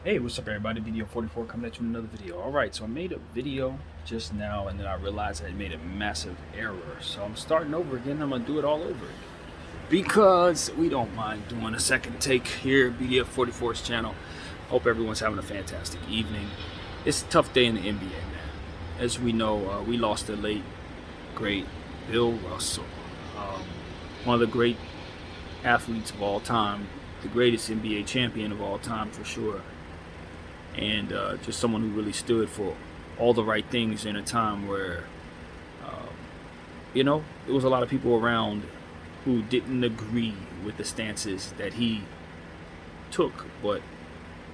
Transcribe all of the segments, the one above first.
Hey, what's up, everybody? Video 44 coming at you with another video. All right, so I made a video just now, and then I realized I made a massive error. So I'm starting over again. I'm gonna do it all over again because we don't mind doing a second take here at BDF 44's channel. Hope everyone's having a fantastic evening. It's a tough day in the NBA, man. As we know, we lost the late, great Bill Russell, um, one of the great athletes of all time, the greatest NBA champion of all time for sure, and just someone who really stood for all the right things in a time where, um, there was a lot of people around who didn't agree with the stances that he took, but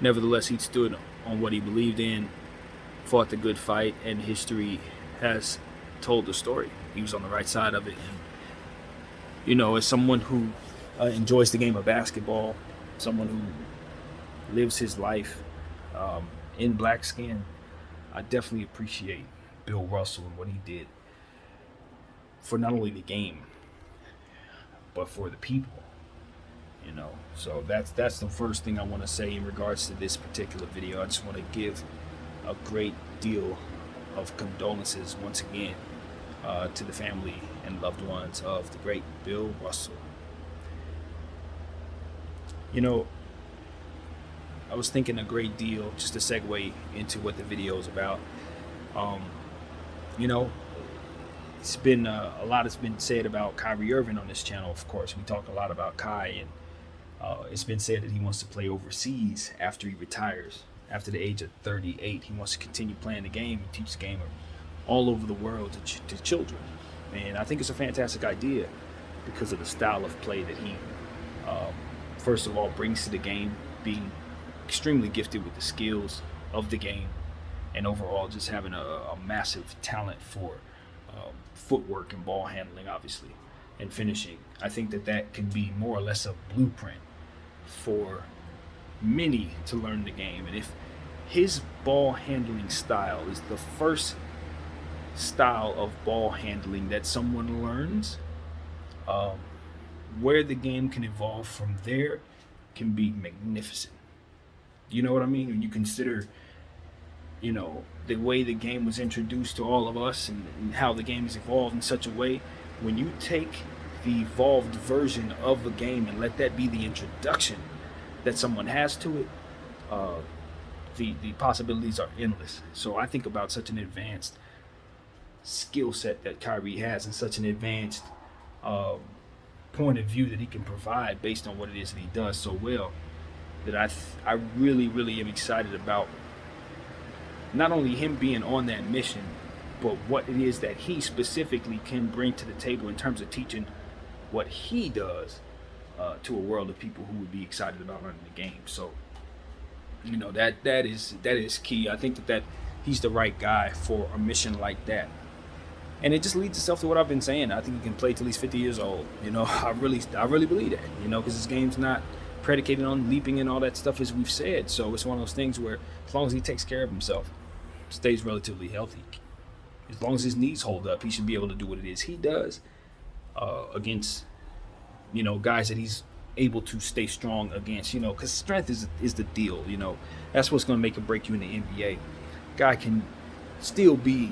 nevertheless, he stood on what he believed in, fought the good fight, and history has told the story. He was on the right side of it, and as someone who enjoys the game of basketball, someone who lives his life um, in black skin, I definitely appreciate Bill Russell and what he did for not only the game but for the people. So that's the first thing I want to say in regards to this particular video. I just want to give a great deal of condolences once again to the family and loved ones of the great Bill Russell. You know, I was thinking a great deal just to segue into what the video is about. Um, you know, it's been a lot has been said about Kyrie Irving on this channel. Of course, we talk a lot about Kai, and it's been said that he wants to play overseas after he retires, after the age of 38. He wants to continue playing the game and teach the game all over the world to children. And I think it's a fantastic idea because of the style of play that he, um, first of all, brings to the game, being extremely gifted with the skills of the game, and overall just having a massive talent for footwork and ball handling, obviously, and finishing. I think that can be more or less a blueprint for many to learn the game. And if his ball handling style is the first style of ball handling that someone learns, um, where the game can evolve from there can be magnificent. You know what I mean? When you consider, the way the game was introduced to all of us, and how the game has evolved in such a way, when you take the evolved version of a game and let that be the introduction that someone has to it, uh, the possibilities are endless. So I think about such an advanced skill set that Kyrie has, and such an advanced um, point of view that he can provide based on what it is that he does so well, that I really, really am excited about not only him being on that mission, but what it is that he specifically can bring to the table in terms of teaching what he does to a world of people who would be excited about learning the game. So, that is key. I think that he's the right guy for a mission like that. And it just leads itself to what I've been saying. I think he can play till he's 50 years old. I really believe that. Because his game's not predicated on leaping and all that stuff, as we've said. So it's one of those things where, as long as he takes care of himself, stays relatively healthy, as long as his knees hold up, he should be able to do what it is he does against, guys that he's able to stay strong against. Because strength is the deal. That's what's going to make or break you in the NBA. Guy can still be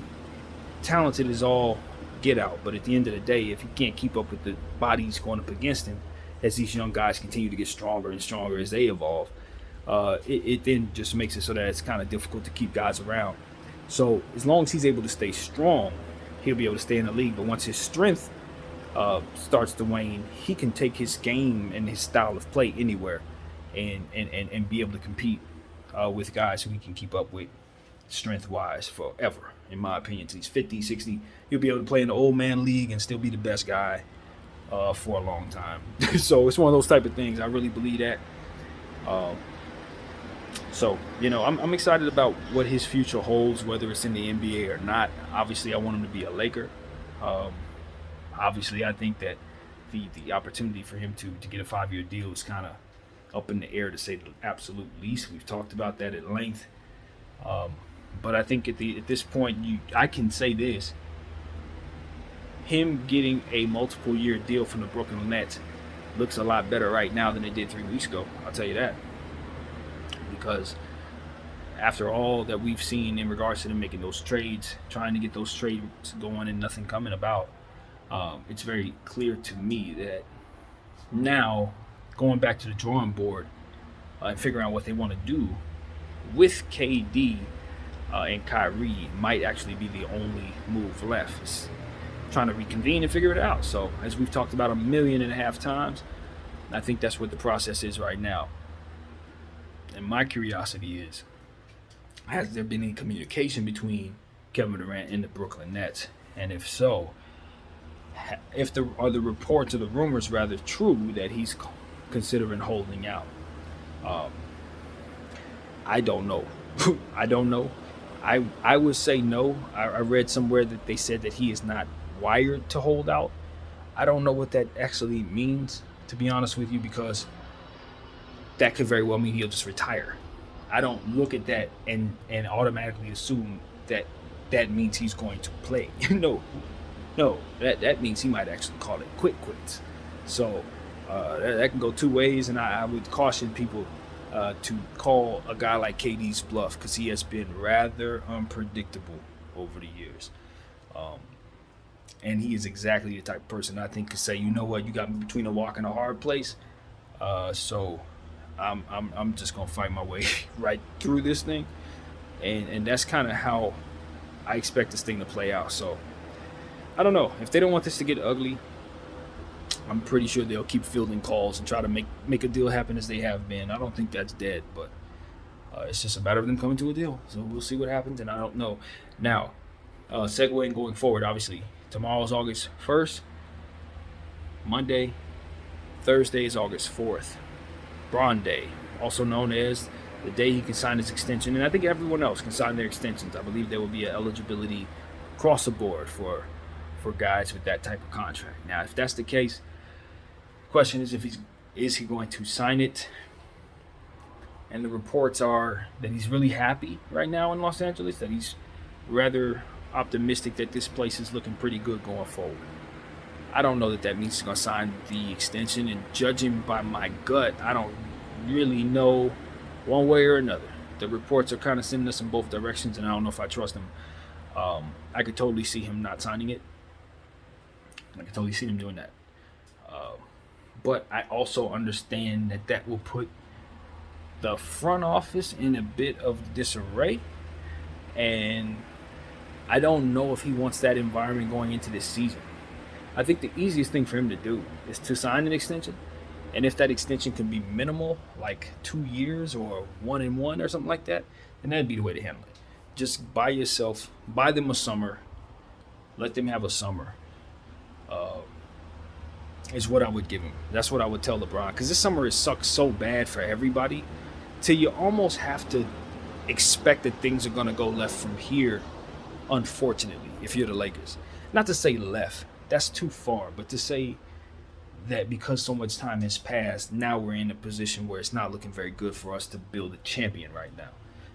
talented as all get out, but at the end of the day, if he can't keep up with the bodies going up against him, as these young guys continue to get stronger and stronger as they evolve, it then just makes it so that it's kind of difficult to keep guys around. So as long as he's able to stay strong, he'll be able to stay in the league. But once his strength starts to wane, he can take his game and his style of play anywhere, and be able to compete with guys who he can keep up with strength wise forever. In my opinion, till he's 50, 60, he'll be able to play in the old man league and still be the best guy for a long time. So it's one of those type of things. I really believe that. So I'm excited about what his future holds, whether it's in the NBA or not. Obviously, I want him to be a Laker. Um, Obviously, I think that the opportunity for him to get a 5-year deal is kind of up in the air, to say the absolute least. We've talked about that at length. Um, but I think at this point, I can say this: him getting a multiple year deal from the Brooklyn Nets looks a lot better right now than it did 3 weeks ago. I'll tell you that, because after all that we've seen in regards to them making those trades, trying to get those trades going and nothing coming about, it's very clear to me that now going back to the drawing board and figuring out what they want to do with KD and Kyrie might actually be the only move left. It's trying to reconvene and figure it out. So as we've talked about 1.5 million times, I think that's what the process is right now. And my curiosity is, has there been any communication between Kevin Durant and the Brooklyn Nets? And if so, are the reports or the rumors rather true that he's considering holding out? I don't know. I don't know. I would say no. I read somewhere that they said that he is not wired to hold out. I don't know what that actually means, to be honest with you, because that could very well mean he'll just retire. I don't look at that and automatically assume that that means he's going to play. No, that means he might actually call it quits. So that can go two ways, and I would caution people to call a guy like KD's bluff, because he has been rather unpredictable over the years. And he is exactly the type of person I think could say, you know what, you got me between a rock and a hard place. So I'm just gonna fight my way right through this thing, and that's kind of how I expect this thing to play out. So I don't know if they don't want this to get ugly. I'm pretty sure they'll keep fielding calls and try to make a deal happen as they have been. I don't think that's dead, but it's just a matter of them coming to a deal. So we'll see what happens, and I don't know. Now, segueing going forward, obviously tomorrow is August 1st. Monday, Thursday is August 4th. Bron Day, also known as the day he can sign his extension, and I think everyone else can sign their extensions. I believe there will be an eligibility across the board for guys with that type of contract. Now, if that's the case, the question is is he going to sign it? And the reports are that he's really happy right now in Los Angeles, that he's rather optimistic that this place is looking pretty good going forward. I don't know that means he's going to sign the extension, and judging by my gut, I don't really know one way or another. The reports are kind of sending us in both directions, and I don't know if I trust them. I could totally see him not signing it. I could totally see him doing that. But I also understand that will put the front office in a bit of disarray, and I don't know if he wants that environment going into this season. I think the easiest thing for him to do is to sign an extension, and if that extension can be minimal, like 2 years or 1 and 1 or something like that, then that'd be the way to handle it. Just buy them a summer, let them have a summer. Is what I would give him. That's what I would tell LeBron, because this summer has sucked so bad for everybody, till you almost have to expect that things are going to go left from here, unfortunately, if you're the Lakers. Not to say left, that's too far, but to say that because so much time has passed, now we're in a position where it's not looking very good for us to build a champion right now.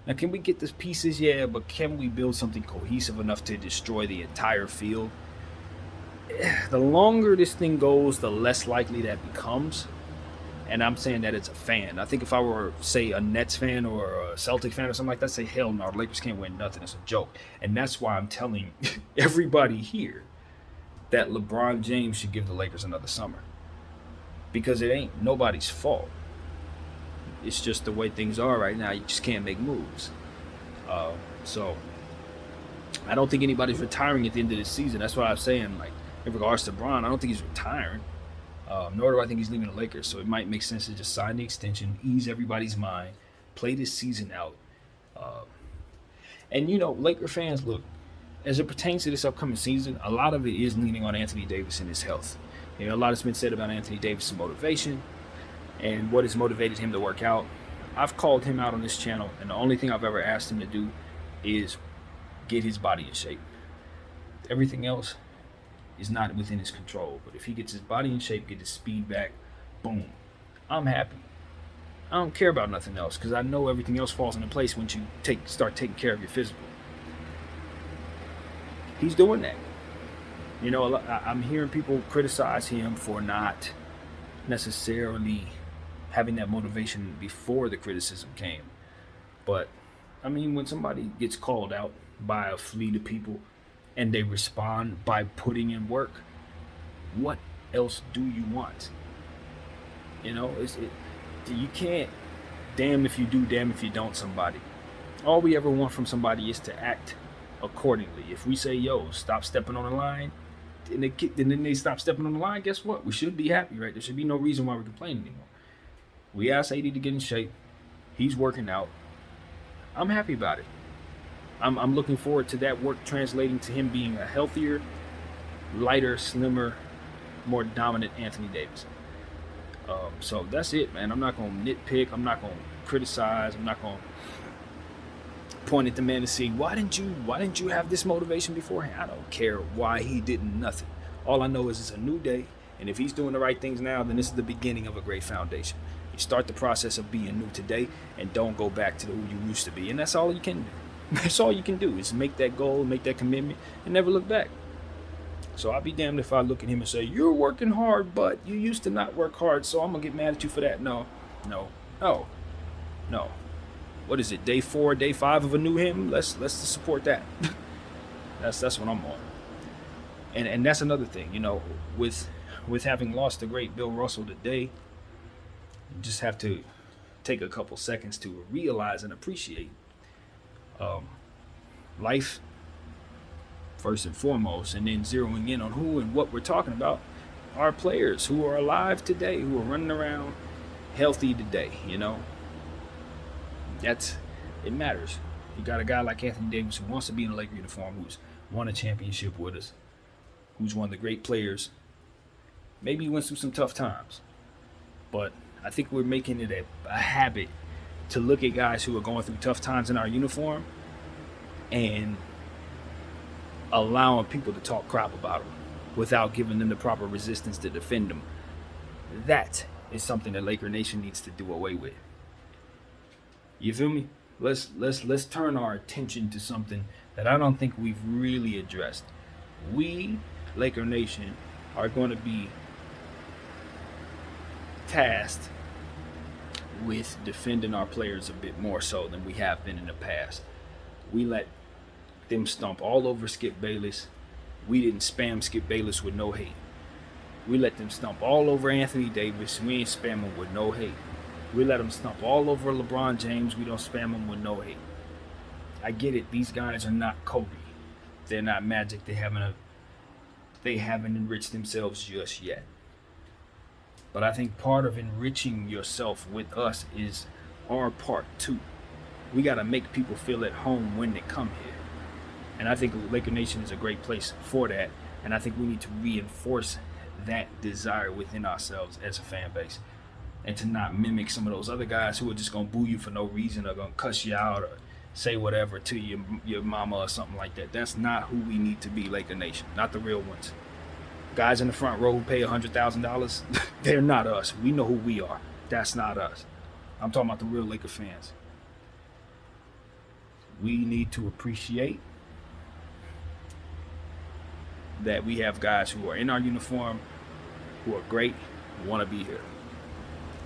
Now, can we get the pieces? Yeah, but can we build something cohesive enough to destroy the entire field? The longer this thing goes, the less likely that becomes. And I'm saying that as a fan. I think if I were, say, a Nets fan or a Celtic fan or something like that, I'd say, hell no, the Lakers can't win nothing. It's a joke. And that's why I'm telling everybody here that LeBron James should give the Lakers another summer. Because it ain't nobody's fault. It's just the way things are right now. You just can't make moves. So I don't think anybody's retiring at the end of this season. That's why I'm saying, like, in regards to Bron, I don't think he's retiring. Nor do I think he's leaving the Lakers. So it might make sense to just sign the extension, ease everybody's mind, play this season out. And, Laker fans, look, as it pertains to this upcoming season, a lot of it is leaning on Anthony Davis and his health. A lot has been said about Anthony Davis' motivation and what has motivated him to work out. I've called him out on this channel, and the only thing I've ever asked him to do is get his body in shape. Everything else is not within his control. But if he gets his body in shape, get his speed back, boom, I'm happy. I don't care about nothing else, because I know everything else falls into place once you start taking care of your physical. He's doing that. I'm hearing people criticize him for not necessarily having that motivation before the criticism came. But I mean, when somebody gets called out by a fleet of people and they respond by putting in work, what else do you want? You know, you can't damn if you do, damn if you don't somebody. All we ever want from somebody is to act accordingly. If we say, yo, stop stepping on the line, and then they stop stepping on the line, guess what? We should be happy, right? There should be no reason why we're complaining anymore. We asked AD to get in shape. He's working out. I'm happy about it. I'm looking forward to that work translating to him being a healthier, lighter, slimmer, more dominant Anthony Davis. So that's it, man. I'm not going to nitpick. I'm not going to criticize. I'm not going to point at the man and say, why didn't you have this motivation beforehand? I don't care why he didn't nothing. All I know is it's a new day, and if he's doing the right things now, then this is the beginning of a great foundation. You start the process of being new today, and don't go back to who you used to be, and that's all you can do. That's all you can do is make that goal, make that commitment, and never look back. So I'll be damned if I look at him and say, you're working hard, but you used to not work hard, so I'm going to get mad at you for that. No. What is it, day 4, day 5 of a new him? Let's support that. That's what I'm on. And that's another thing, you know, with having lost the great Bill Russell today, you just have to take a couple seconds to realize and appreciate life first and foremost, and then zeroing in on who and what we're talking about are players who are alive today, who are running around healthy today. You know, it matters. You got a guy like Anthony Davis who wants to be in a Laker uniform, who's won a championship with us, who's one of the great players. Maybe he went through some tough times, but I think we're making it a habit to look at guys who are going through tough times in our uniform and allowing people to talk crap about them without giving them the proper resistance to defend them. That is something that Laker Nation needs to do away with. You feel me? Let's turn our attention to something that I don't think we've really addressed. We, Laker Nation, are going to be tasked with defending our players a bit more so than we have been in the past. We let them stomp all over Skip Bayless. We didn't spam Skip Bayless with no hate. We let them stomp all over Anthony Davis. We ain't spam him with no hate. We let them stomp all over LeBron James. We don't spam him with no hate. I get it. These guys are not Kobe. They're not Magic. They haven't enriched themselves just yet. But I think part of enriching yourself with us is our part too. We got to make people feel at home when they come here. And I think Laker Nation is a great place for that. And I think we need to reinforce that desire within ourselves as a fan base. And to not mimic some of those other guys who are just going to boo you for no reason or going to cuss you out or say whatever to your mama or something like that. That's not who we need to be, Laker Nation. Not the real ones. Guys in the front row who pay $100,000, they're not us. We know who we are. That's not us. I'm talking about the real Laker fans. We need to appreciate that we have guys who are in our uniform, who are great, who want to be here.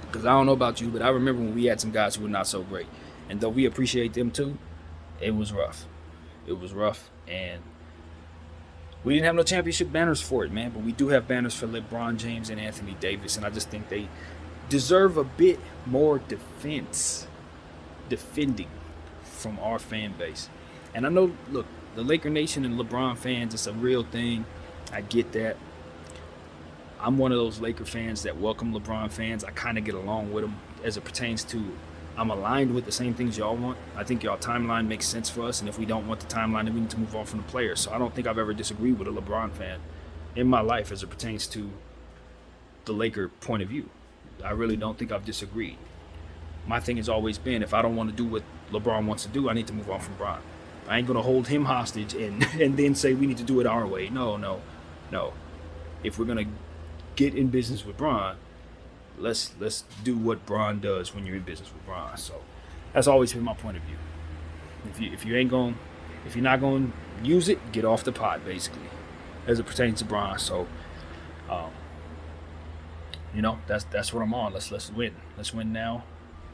Because I don't know about you, but I remember when we had some guys who were not so great. And though we appreciate them too, it was rough. It was rough, and we didn't have no championship banners for it, man, but we do have banners for LeBron James and Anthony Davis, and I just think they deserve a bit more defending from our fan base. And I know, look, the Laker Nation and LeBron fans, it's a real thing. I get that. I'm one of those Laker fans that welcome LeBron fans. I kind of get along with them as it pertains to I'm aligned with the same things y'all want. I think y'all timeline makes sense for us, and if we don't want the timeline, then we need to move on from the players. So I don't think I've ever disagreed with a LeBron fan in my life as it pertains to the Laker point of view. I really don't think I've disagreed. My thing has always been, if I don't want to do what LeBron wants to do, I need to move on from LeBron. I ain't going to hold him hostage and then say we need to do it our way. No. If we're going to get in business with Bron, let's do what Bron does when you're in business with Bron. So that's always been my point of view. If you're not going to use it, get off the pot, basically, as it pertains to Bron. So that's what I'm on. Let's win. Let's win now.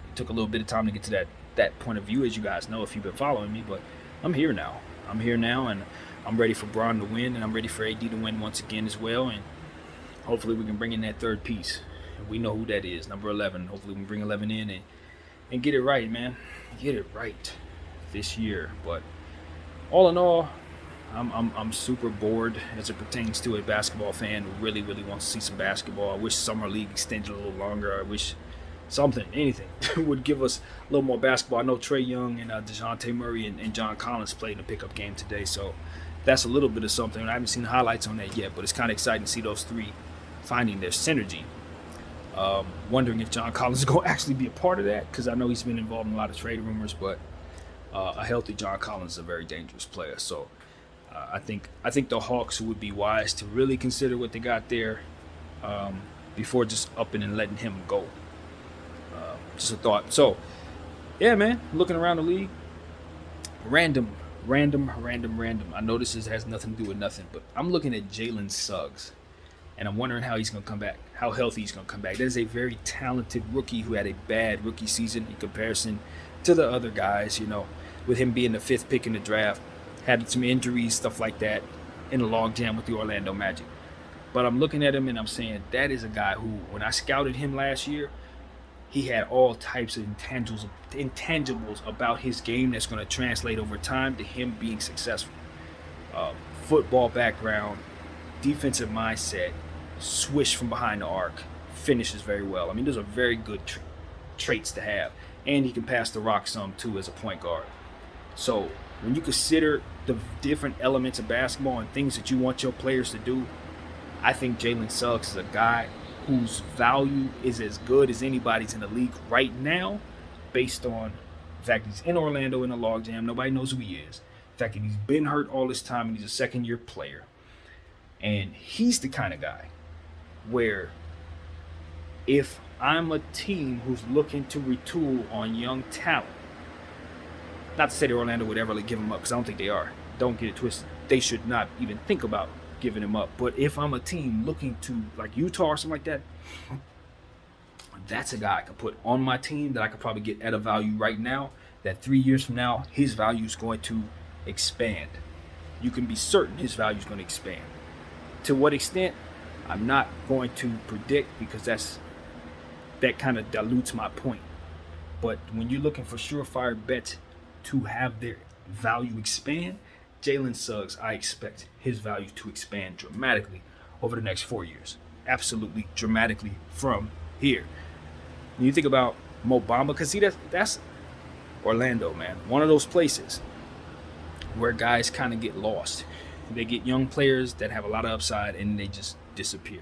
It took a little bit of time to get to that that point of view, as you guys know if you've been following me, but I'm here now. I'm here now, and I'm ready for Bron to win, and I'm ready for AD to win once again as well, and hopefully we can bring in that third piece. And we know who that is, number 11. Hopefully we can bring 11 in and get it right, man. Get it right this year. But all in all, I'm super bored as it pertains to a basketball fan who really, really wants to see some basketball. I wish Summer League extended a little longer. I wish something, anything, would give us a little more basketball. I know Trae Young and DeJounte Murray and John Collins played in a pickup game today, so that's a little bit of something. I haven't seen the highlights on that yet, but it's kind of exciting to see those three finding their synergy. Wondering if John Collins is going to actually be a part of that, because I know he's been involved in a lot of trade rumors, but a healthy John Collins is a very dangerous player. So I think the Hawks would be wise to really consider what they got there before just upping and letting him go. Just a thought. So, yeah, man, looking around the league, random. I know this has nothing to do with nothing, but I'm looking at Jalen Suggs, and I'm wondering how he's going to come back, how healthy he's going to come back. That is a very talented rookie who had a bad rookie season in comparison to the other guys, you know, with him being the 5th pick in the draft, had some injuries, stuff like that, in a logjam with the Orlando Magic. But I'm looking at him and I'm saying that is a guy who, when I scouted him last year, he had all types of intangibles about his game that's going to translate over time to him being successful. Football background, defensive mindset, swish from behind the arc, finishes very well. I mean, those are very good traits to have. And he can pass the rock some, too, as a point guard. So when you consider the different elements of basketball and things that you want your players to do, I think Jalen Suggs is a guy whose value is as good as anybody's in the league right now, based on the fact he's in Orlando in a logjam. Nobody knows who he is. The fact that he's been hurt all this time and he's a second-year player. And he's the kind of guy where if I'm a team who's looking to retool on young talent, not to say that Orlando would ever give him up, because I don't think they are. Don't get it twisted. They should not even think about giving him up. But if I'm a team looking to, like Utah or something like that, that's a guy I can put on my team that I could probably get at a value right now, that 3 years from now, his value is going to expand. You can be certain his value is going to expand. To what extent, I'm not going to predict, because that kind of dilutes my point. But when you're looking for surefire bets to have their value expand, Jalen Suggs, I expect his value to expand dramatically over the next 4 years. Absolutely dramatically from here. When you think about Mo Bamba, because see, that's Orlando, man. One of those places where guys kind of get lost. They get young players that have a lot of upside and they just disappear.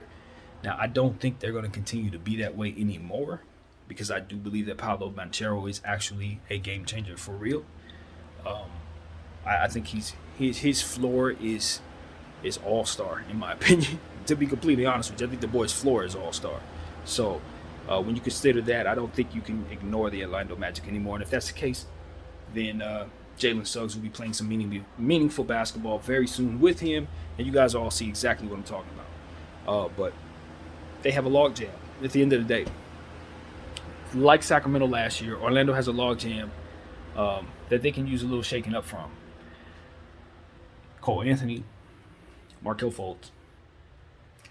Now, I don't think they're going to continue to be that way anymore, because I do believe that Paolo Banchero is actually a game changer for real. I think his floor is all-star, in my opinion. To be completely honest with you, I think the boy's floor is all-star. So when you consider that, I don't think you can ignore the Orlando Magic anymore. And if that's the case, then Jalen Suggs will be playing some meaningful basketball very soon with him, and you guys all see exactly what I'm talking about. But they have a logjam at the end of the day. Like Sacramento last year, Orlando has a logjam that they can use a little shaking up from. Cole Anthony, Markelle Fultz,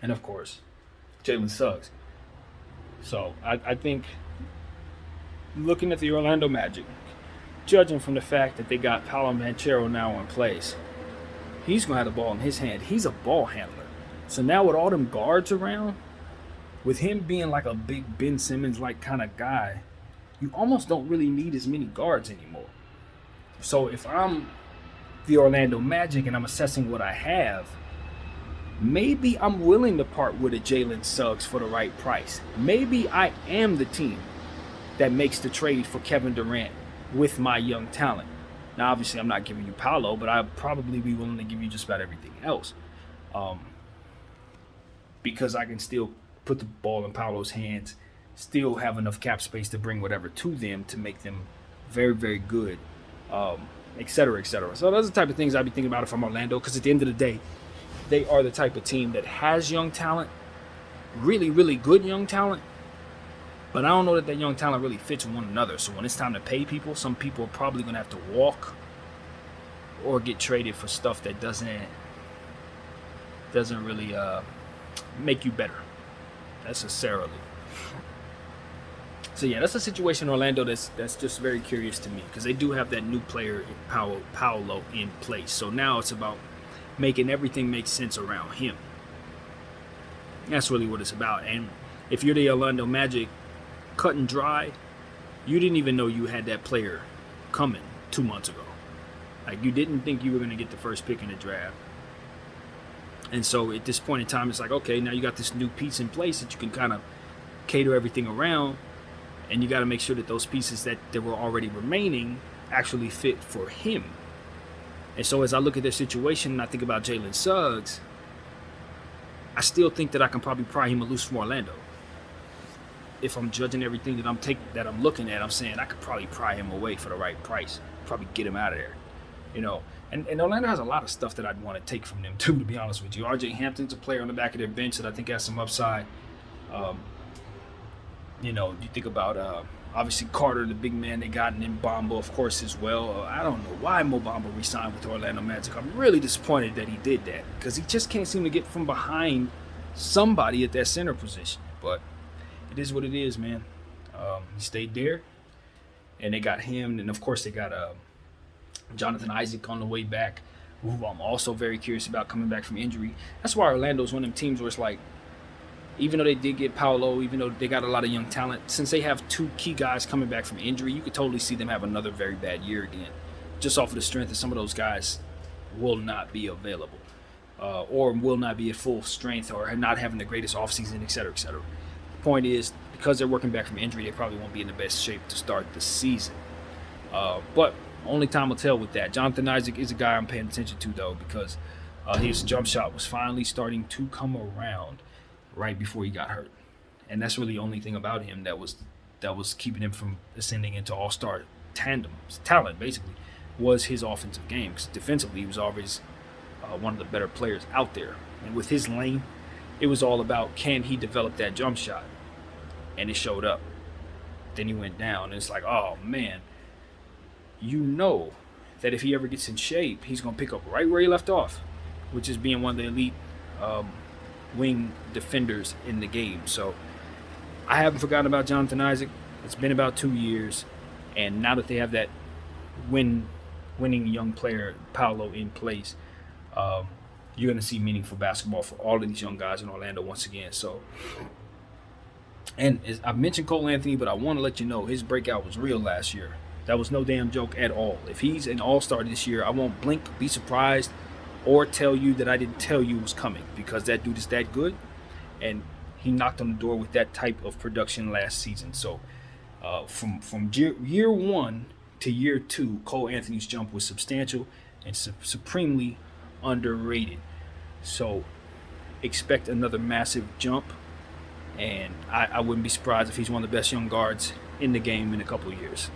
and of course, Jalen Suggs. So I think, looking at the Orlando Magic, judging from the fact that they got Paolo Banchero now in place, he's going to have the ball in his hand. He's a ball handler. So now with all them guards around, with him being like a big Ben Simmons-like kind of guy, you almost don't really need as many guards anymore. So if I'm the Orlando Magic and I'm assessing what I have, maybe I'm willing to part with a Jalen Suggs for the right price. Maybe I am the team that makes the trade for Kevin Durant with my young talent. Now, obviously, I'm not giving you Paolo, but I'd probably be willing to give you just about everything else. Because I can still put the ball in Paolo's hands, still have enough cap space to bring whatever to them to make them very, very good, et cetera, et cetera. So those are the type of things I'd be thinking about if I'm Orlando, because at the end of the day, they are the type of team that has young talent, really, really good young talent, But I don't know that that young talent really fits one another. So when it's time to pay people, some people are probably going to have to walk or get traded for stuff that doesn't really make you better necessarily. So yeah, that's a situation in Orlando that's just very curious to me, because they do have that new player Paolo in place. So now it's about making everything make sense around him. That's really what it's about. And if you're the Orlando Magic, cut and dry, you didn't even know you had that player coming 2 months ago. Like, you didn't think you were going to get the first pick in the draft. And so at this point in time, it's like, okay, now you got this new piece in place that you can kind of cater everything around. And you got to make sure that those pieces that were already remaining actually fit for him. And so as I look at their situation and I think about Jalen Suggs, I still think that I can probably pry him loose from Orlando. If I'm judging everything that I'm looking at, I'm saying I could probably pry him away for the right price. Probably get him out of there. You know, and Orlando has a lot of stuff that I'd want to take from them too, to be honest with you. RJ Hampton's a player on the back of their bench that I think has some upside. You know, you think about obviously Carter, the big man they got, and then Bamba, of course, as well. I don't know why Mo Bamba re-signed with the Orlando Magic. I'm really disappointed that he did that, because he just can't seem to get from behind somebody at that center position. But it is what it is, man. He stayed there, and they got him, and of course they got Jonathan Isaac on the way back, who I'm also very curious about coming back from injury. That's why Orlando's one of them teams where it's like, even though they did get Paolo, even though they got a lot of young talent, since they have two key guys coming back from injury, you could totally see them have another very bad year again, just off of the strength that some of those guys will not be available, or will not be at full strength, or not having the greatest offseason, et cetera, et cetera. The point is, because they're working back from injury, they probably won't be in the best shape to start the season. But only time will tell with that. Jonathan Isaac is a guy I'm paying attention to, though, because his jump shot was finally starting to come around right before he got hurt. And that's really the only thing about him that was keeping him from ascending into all-star talent, basically, was his offensive game. Because defensively, he was always one of the better players out there. And with his lane, it was all about, can he develop that jump shot? And it showed up. Then he went down, and it's like, oh, man. You know that if he ever gets in shape, he's going to pick up right where he left off, which is being one of the elite wing defenders in the game. So I haven't forgotten about Jonathan Isaac. It's been about 2 years, and now that they have that winning young player Paolo in place, you're going to see meaningful basketball for all of these young guys in Orlando once again. So, and I've mentioned Cole Anthony, but I want to let you know his breakout was real last year. That was no damn joke at all. If he's an all-star this year, I won't blink, be surprised, or tell you that I didn't tell you it was coming, because that dude is that good, and he knocked on the door with that type of production last season. So from year one to year two, Cole Anthony's jump was substantial and supremely underrated. So expect another massive jump, and I wouldn't be surprised if he's one of the best young guards in the game in a couple of years,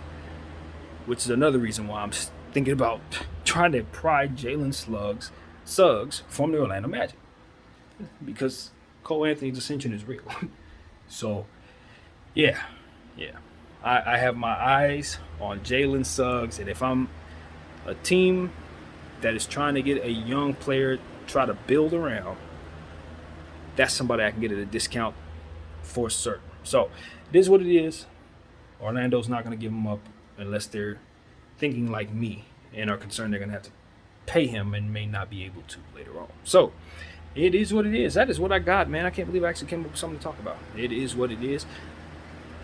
which is another reason why I'm thinking about trying to pry Jalen Suggs from the Orlando Magic, because Cole Anthony's ascension is real. So, yeah. I have my eyes on Jalen Suggs, and if I'm a team that is trying to get a young player, try to build around, that's somebody I can get at a discount for certain. So, it is what it is. Orlando's not going to give him up unless they're thinking like me and are concerned they're going to have to pay him and may not be able to later on. So, it is what it is. That is what I got, man. I can't believe I actually came up with something to talk about. It is what it is.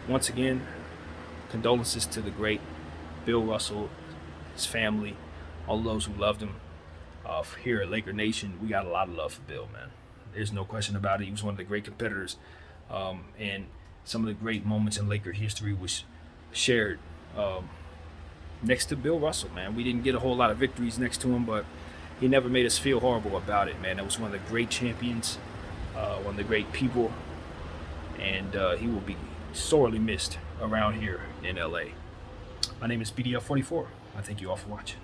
Once again, condolences to the great Bill Russell, his family, all those who loved him. Here at Laker Nation, we got a lot of love for Bill, man. There's no question about it. He was one of the great competitors. And some of the great moments in Laker history was shared next to Bill Russell, man. We didn't get a whole lot of victories next to him, but he never made us feel horrible about it, man. That was one of the great champions, one of the great people, and he will be sorely missed around here in LA. My name is BDF44. I thank you all for watching.